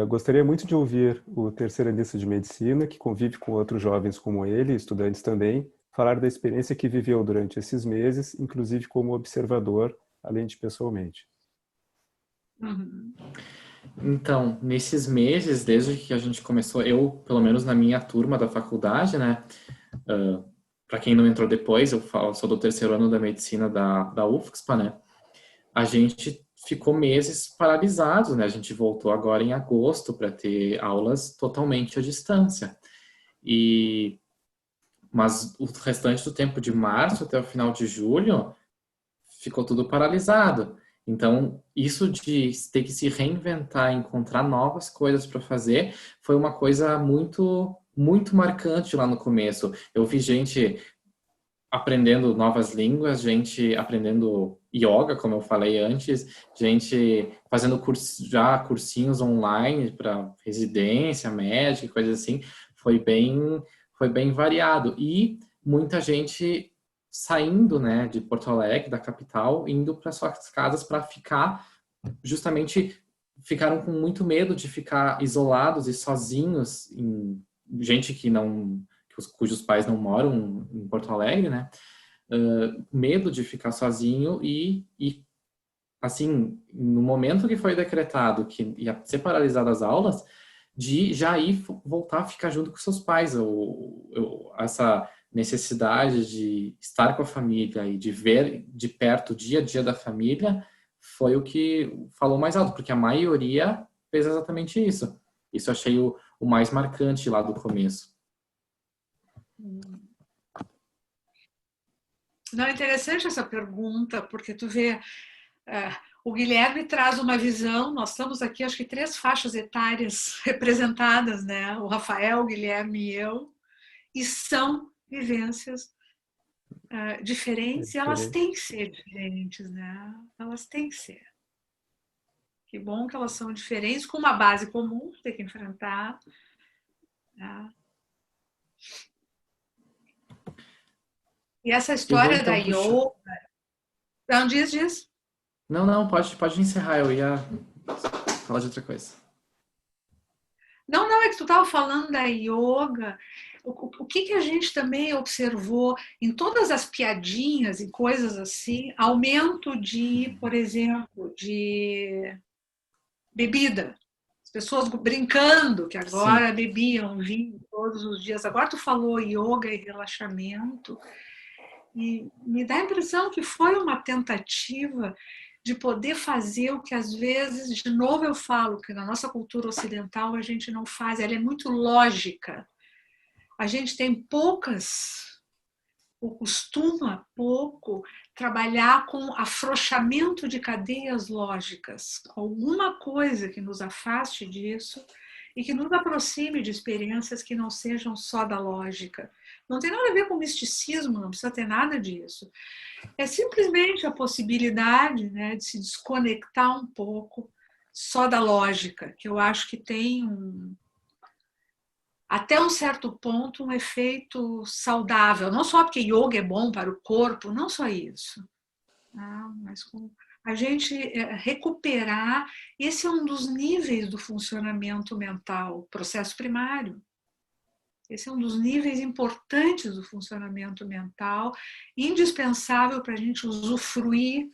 Gostaria muito de ouvir o terceiranista de medicina, que convive com outros jovens como ele, estudantes também, falar da experiência que viveu durante esses meses, inclusive como observador, além de pessoalmente. Uhum. Então, nesses meses, desde que a gente começou, eu, pelo menos na minha turma da faculdade, né? Para quem não entrou depois, eu sou do terceiro ano da medicina da UFSPA, né? A gente ficou meses paralisados, né? A gente voltou agora em agosto para ter aulas totalmente à distância. Mas o restante do tempo de março até o final de julho ficou tudo paralisado. Então, isso de ter que se reinventar, encontrar novas coisas para fazer, foi uma coisa muito, muito marcante lá no começo. Eu vi gente aprendendo novas línguas, gente aprendendo yoga, como eu falei antes, gente fazendo cursinhos online para residência médica, coisas assim. Foi bem variado. E muita gente saindo, né, de Porto Alegre, da capital, indo para suas casas para ficar, justamente ficaram com muito medo de ficar isolados e sozinhos, gente que não, cujos pais não moram em Porto Alegre, né? Medo de ficar sozinho e assim, no momento que foi decretado que ia ser paralisado as aulas, de já ir voltar a ficar junto com seus pais, essa necessidade de estar com a família e de ver de perto o dia a dia da família foi o que falou mais alto, porque a maioria fez exatamente isso. Isso eu achei o mais marcante lá do começo. Não, é interessante essa pergunta, porque tu vê, o Guilherme traz uma visão, nós estamos aqui, acho que 3 faixas etárias representadas, né? O Rafael, o Guilherme e eu, e são vivências diferentes, e elas têm que ser diferentes, né? Elas têm que ser. Que bom que elas são diferentes, com uma base comum, que tem que enfrentar, né? E essa Eu vou história então da puxar. yoga... Não, diz. Não, pode encerrar, eu ia falar de outra coisa. Não, é que tu estava falando da yoga. O que a gente também observou em todas as piadinhas e coisas assim, aumento de, por exemplo, de bebida. As pessoas brincando que agora Sim. bebiam vinho todos os dias. Agora tu falou yoga e relaxamento. E me dá a impressão que foi uma tentativa de poder fazer o que às vezes, de novo eu falo, que na nossa cultura ocidental a gente não faz, ela é muito lógica. A gente tem ou costuma pouco trabalhar com afrouxamento de cadeias lógicas, alguma coisa que nos afaste disso e que nos aproxime de experiências que não sejam só da lógica. Não tem nada a ver com misticismo, não precisa ter nada disso. É simplesmente a possibilidade, né, de se desconectar um pouco só da lógica, que eu acho que tem até um certo ponto um efeito saudável, não só porque yoga é bom para o corpo, não só isso, né, mas com a gente recuperar, esse é um dos níveis do funcionamento mental, processo primário. Esse é um dos níveis importantes do funcionamento mental, indispensável para a gente usufruir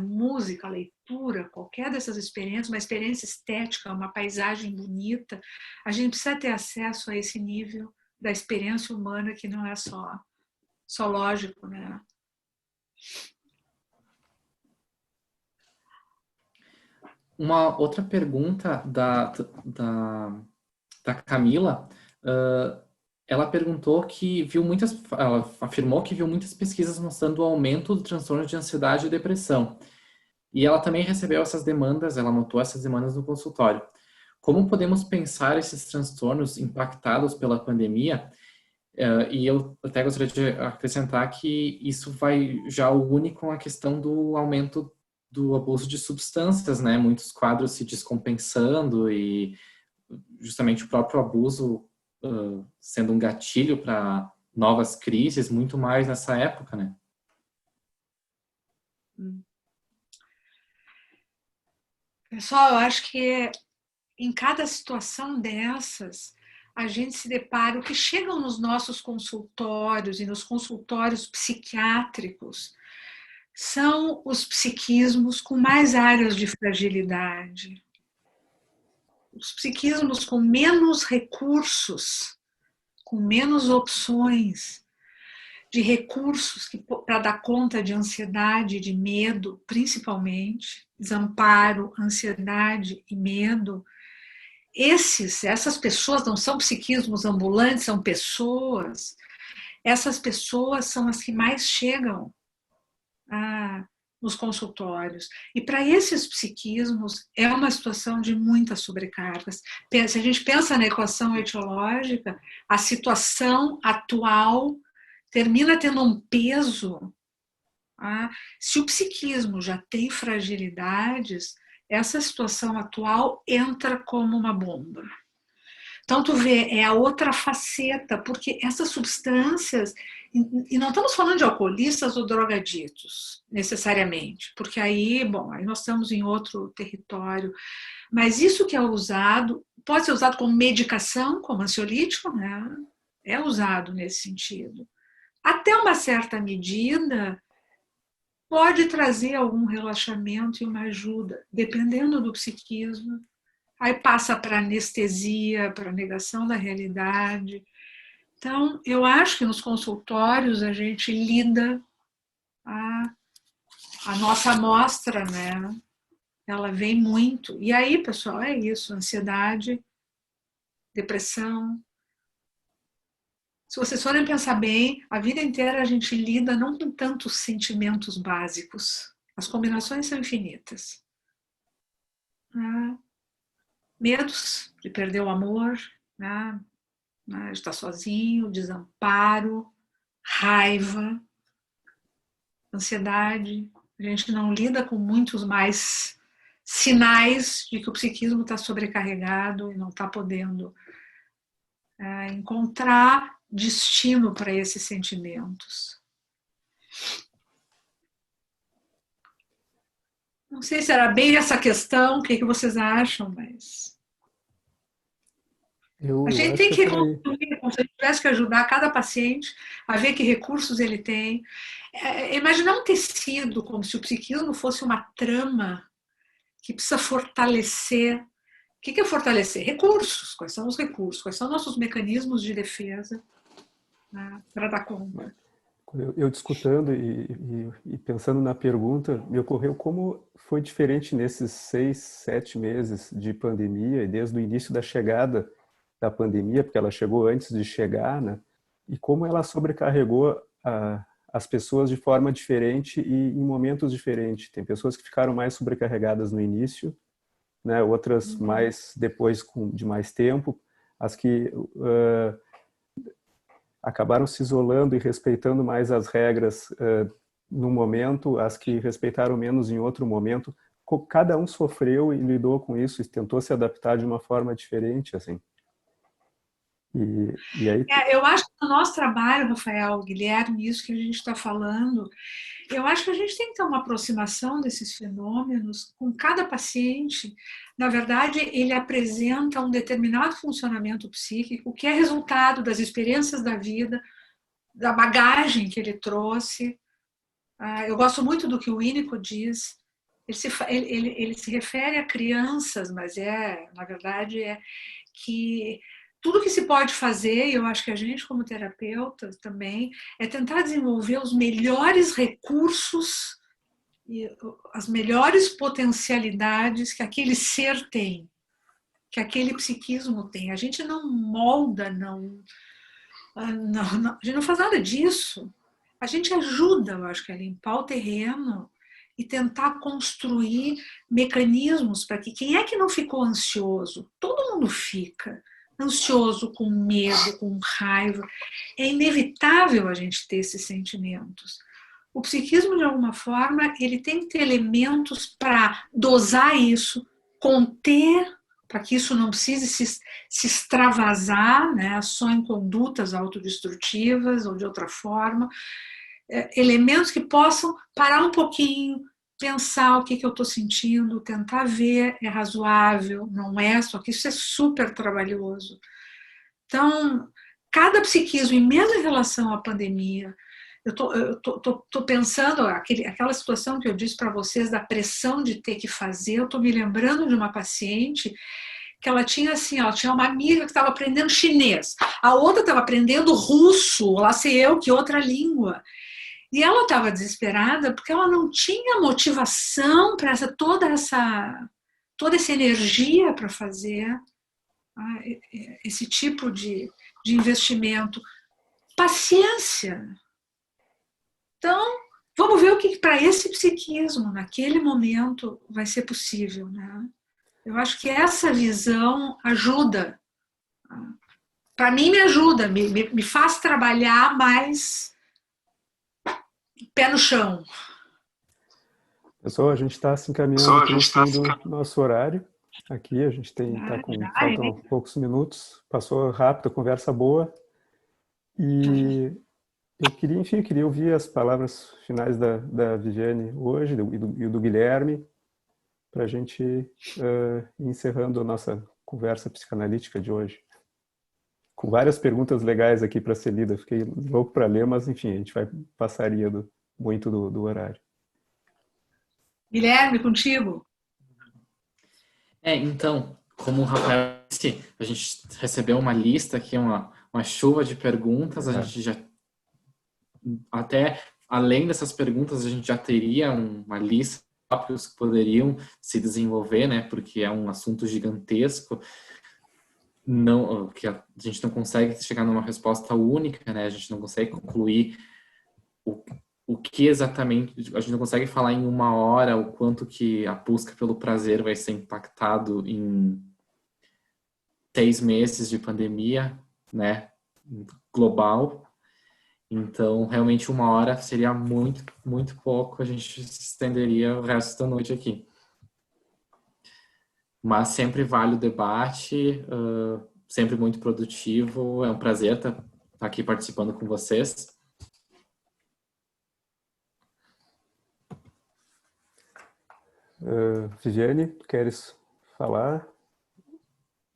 música, leitura, qualquer dessas experiências, uma experiência estética, uma paisagem bonita. A gente precisa ter acesso a esse nível da experiência humana que não é só lógico, né? uma outra pergunta da Camila, ela perguntou ela afirmou que viu muitas pesquisas mostrando o aumento do transtorno de ansiedade e depressão. E ela também recebeu essas demandas, ela anotou essas demandas no consultório. Como podemos pensar esses transtornos impactados pela pandemia? E eu até gostaria de acrescentar que isso vai já une com a questão do aumento do abuso de substâncias, né? Muitos quadros se descompensando e justamente o próprio abuso sendo um gatilho para novas crises, muito mais nessa época, né? Pessoal, eu acho que em cada situação dessas, a gente se depara, o que chegam nos nossos consultórios e nos consultórios psiquiátricos são os psiquismos com mais áreas de fragilidade. Os psiquismos com menos recursos, com menos opções de recursos para dar conta de ansiedade, de medo, principalmente, desamparo, ansiedade e medo. Essas pessoas não são psiquismos ambulantes, são pessoas. Essas pessoas são as que mais chegam nos consultórios. E para esses psiquismos, é uma situação de muitas sobrecargas. Se a gente pensa na equação etiológica, a situação atual termina tendo um peso. Se o psiquismo já tem fragilidades, essa situação atual entra como uma bomba. Então, tu vê, é a outra faceta, porque essas substâncias, e não estamos falando de alcoolistas ou drogaditos, necessariamente, porque aí nós estamos em outro território, mas isso que é usado, pode ser usado como medicação, como ansiolítico, né? É usado nesse sentido. Até uma certa medida, pode trazer algum relaxamento e uma ajuda, dependendo do psiquismo. Aí passa para anestesia, para negação da realidade. Então, eu acho que nos consultórios a gente lida a nossa amostra, né? Ela vem muito. E aí, pessoal, é isso: ansiedade, depressão. Se vocês forem pensar bem, a vida inteira a gente lida não com tantos sentimentos básicos. As combinações são infinitas. Medos de perder o amor, de estar sozinho, desamparo, raiva, ansiedade. A gente não lida com muitos mais sinais de que o psiquismo está sobrecarregado e não está podendo encontrar destino para esses sentimentos. Não sei se era bem essa questão, o que vocês acham, mas... A gente tem que reconstruir, como se a gente tivesse que ajudar cada paciente a ver que recursos ele tem. Imaginar um tecido como se o psiquismo fosse uma trama que precisa fortalecer. O que é fortalecer? Recursos. Quais são os recursos? Quais são nossos mecanismos de defesa para dar conta? Eu discutando e pensando na pergunta, me ocorreu como foi diferente nesses 6, 7 meses de pandemia, e desde o início da chegada da pandemia, porque ela chegou antes de chegar, né? E como ela sobrecarregou as pessoas de forma diferente e em momentos diferentes. Tem pessoas que ficaram mais sobrecarregadas no início, né? Outras mais depois de mais tempo, as que acabaram se isolando e respeitando mais as regras num momento, as que respeitaram menos em outro momento. Cada um sofreu e lidou com isso e tentou se adaptar de uma forma diferente, assim. E aí... eu acho que no nosso trabalho, Rafael, Guilherme, isso que a gente está falando, eu acho que a gente tem que ter uma aproximação desses fenômenos com cada paciente. Na verdade, ele apresenta um determinado funcionamento psíquico que é resultado das experiências da vida, da bagagem que ele trouxe. Eu gosto muito do que o Winnicott diz. Ele se refere a crianças, mas na verdade, que tudo que se pode fazer, e eu acho que a gente como terapeuta também, é tentar desenvolver os melhores recursos e as melhores potencialidades que aquele ser tem, que aquele psiquismo tem. A gente não molda, a gente não faz nada disso. A gente ajuda, eu acho que a limpar o terreno e tentar construir mecanismos para que quem é que não ficou ansioso? Todo mundo fica ansioso, com medo, com raiva. É inevitável a gente ter esses sentimentos. O psiquismo, de alguma forma, ele tem que ter elementos para dosar isso, conter, para que isso não precise se extravasar, né, só em condutas autodestrutivas ou de outra forma. Elementos que possam parar um pouquinho, pensar o que eu estou sentindo, tentar ver, é razoável, não é, só que isso é super trabalhoso. Então, cada psiquismo, e mesmo em relação à pandemia, eu tô pensando, aquela situação que eu disse para vocês da pressão de ter que fazer, eu estou me lembrando de uma paciente que ela tinha assim, ela tinha uma amiga que estava aprendendo chinês, a outra estava aprendendo russo, lá sei eu que outra língua. E ela estava desesperada porque ela não tinha motivação para toda essa energia para fazer esse tipo de investimento. Paciência. Então, vamos ver o que para esse psiquismo, naquele momento, vai ser possível, né? Eu acho que essa visão ajuda. Para mim, me ajuda, me faz trabalhar mais pé no chão. Pessoal, a gente está se encaminhando para o fim do nosso horário. Aqui a gente faltam poucos minutos. Passou rápido, conversa boa. E eu queria ouvir as palavras finais da Viviane hoje e do Guilherme, para a gente ir encerrando a nossa conversa psicanalítica de hoje. Com várias perguntas legais aqui para ser lida. Fiquei louco para ler, mas enfim, a gente passaria muito do horário. Guilherme, contigo. Então, como o Rafael disse, a gente recebeu uma lista aqui, uma chuva de perguntas, a gente já, até além dessas perguntas, a gente já teria uma lista de tópicos que poderiam se desenvolver, né, porque é um assunto gigantesco, que a gente não consegue chegar numa resposta única, né, a gente não consegue concluir o que exatamente, a gente não consegue falar em uma hora o quanto que a busca pelo prazer vai ser impactado em 6 meses de pandemia, né, global. Então, realmente 1 hora seria muito, muito pouco, a gente se estenderia o resto da noite aqui. Mas sempre vale o debate, sempre muito produtivo, é um prazer estar aqui participando com vocês. Viviane, queres falar?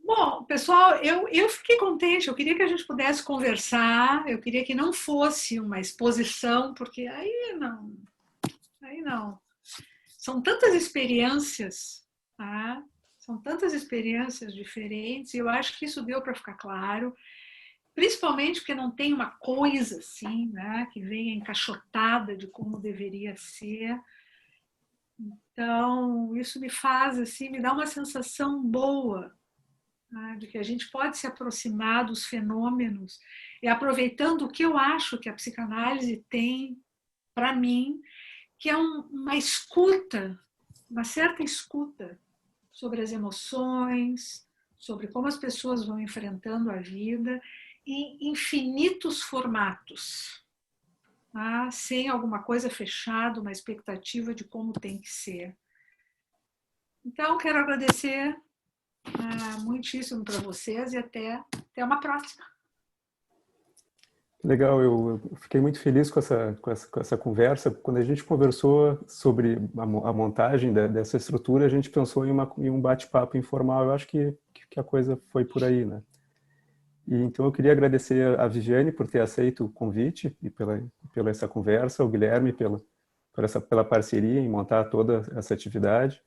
Bom, pessoal, eu fiquei contente, eu queria que a gente pudesse conversar, eu queria que não fosse uma exposição, porque aí não. São tantas experiências, tá? São tantas experiências diferentes, e eu acho que isso deu para ficar claro, principalmente porque não tem uma coisa assim, né, que venha encaixotada de como deveria ser. Então, isso me faz, assim, me dá uma sensação boa, né, de que a gente pode se aproximar dos fenômenos e aproveitando o que eu acho que a psicanálise tem para mim, que é uma escuta, uma certa escuta sobre as emoções, sobre como as pessoas vão enfrentando a vida em infinitos formatos. Sem alguma coisa fechada, uma expectativa de como tem que ser. Então, quero agradecer muitíssimo para vocês e até uma próxima. Legal, eu fiquei muito feliz com essa conversa. Quando a gente conversou sobre a montagem dessa estrutura, a gente pensou em um bate-papo informal. Eu acho que a coisa foi por aí, né? E então eu queria agradecer a Viviane por ter aceito o convite e pela essa conversa, ao Guilherme pela parceria em montar toda essa atividade.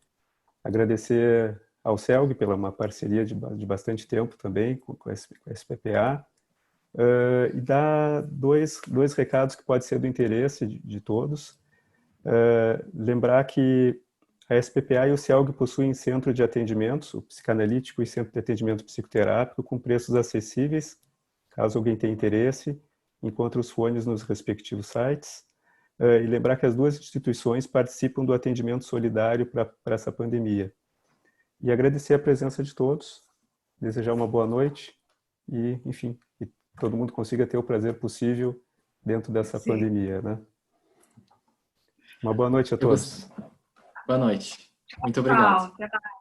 Agradecer ao Celg pela uma parceria de bastante tempo também com a SPPA. E dar dois recados que podem ser do interesse de todos. Lembrar que a SPPA e o CIELG possuem centro de atendimentos, o psicanalítico e centro de atendimento psicoterápico, com preços acessíveis, caso alguém tenha interesse. Encontre os fones nos respectivos sites. E lembrar que as duas instituições participam do atendimento solidário para essa pandemia. E agradecer a presença de todos, desejar uma boa noite e, enfim, que todo mundo consiga ter o prazer possível dentro dessa pandemia, né? Uma boa noite a todos. Boa noite. Muito obrigado. Tchau.